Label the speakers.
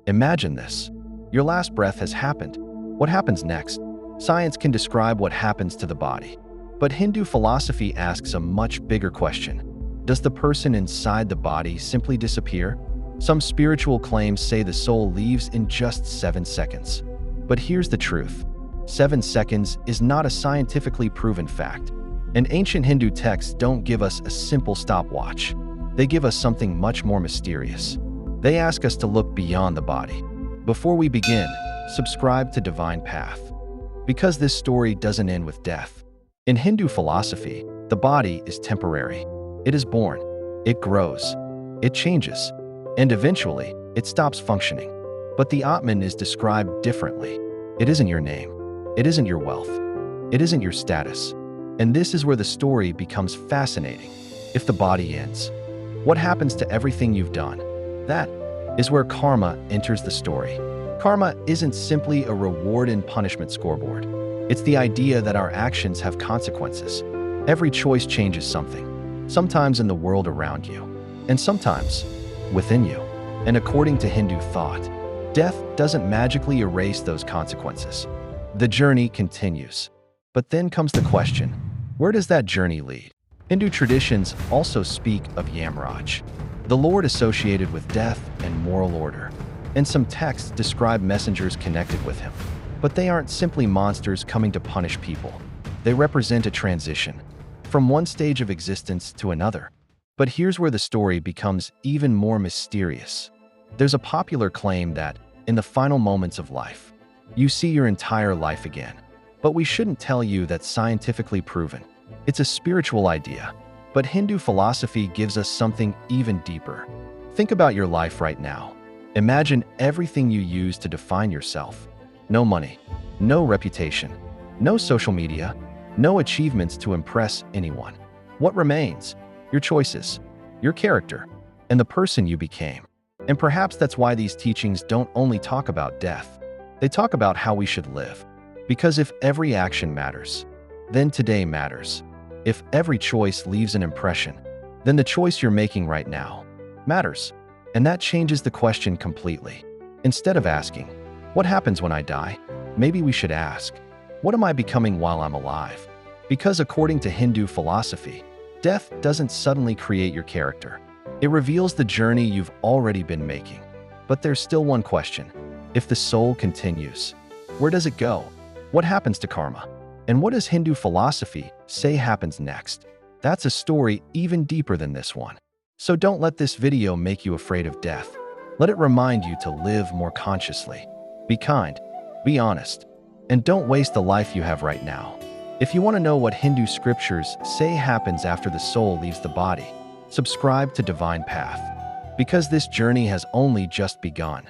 Speaker 1: Imagine this. Your last breath has happened. What happens next? Science can describe what happens to the body. But Hindu philosophy asks a much bigger question. Does the person inside the body simply disappear? Some spiritual claims say the soul leaves in just 7 seconds. But here's the truth. 7 seconds is not a scientifically proven fact. And ancient Hindu texts don't give us a simple stopwatch. They give us something much more mysterious. They ask us to look beyond the body. Before we begin, subscribe to Divine Path. Because this story doesn't end with death. In Hindu philosophy, the body is temporary. It is born, it grows, it changes, and eventually, it stops functioning. But the Atman is described differently. It isn't your name. It isn't your wealth. It isn't your status. And this is where the story becomes fascinating. If the body ends, what happens to everything you've done? That is where karma enters the story. Karma isn't simply a reward and punishment scoreboard. It's the idea that our actions have consequences. Every choice changes something, sometimes in the world around you, and sometimes within you. And according to Hindu thought, death doesn't magically erase those consequences. The journey continues. But then comes the question, where does that journey lead? Hindu traditions also speak of Yamraj, the lord associated with death and moral order. And some texts describe messengers connected with him. But they aren't simply monsters coming to punish people. They represent a transition from one stage of existence to another. But here's where the story becomes even more mysterious. There's a popular claim that, in the final moments of life, you see your entire life again. But we shouldn't tell you that's scientifically proven. It's a spiritual idea. But Hindu philosophy gives us something even deeper. Think about your life right now. Imagine everything you use to define yourself. No money, no reputation, no social media, no achievements to impress anyone. What remains? Your choices, your character, and the person you became. And perhaps that's why these teachings don't only talk about death. They talk about how we should live. Because if every action matters, then today matters. If every choice leaves an impression, then the choice you're making right now matters. And that changes the question completely. Instead of asking, what happens when I die? Maybe we should ask, what am I becoming while I'm alive? Because according to Hindu philosophy, death doesn't suddenly create your character. It reveals the journey you've already been making. But there's still one question. If the soul continues, where does it go? What happens to karma? And what does Hindu philosophy say happens next? That's a story even deeper than this one. So don't let this video make you afraid of death. Let it remind you to live more consciously. Be kind, be honest, and don't waste the life you have right now. If you want to know what Hindu scriptures say happens after the soul leaves the body, subscribe to Divine Path. Because this journey has only just begun.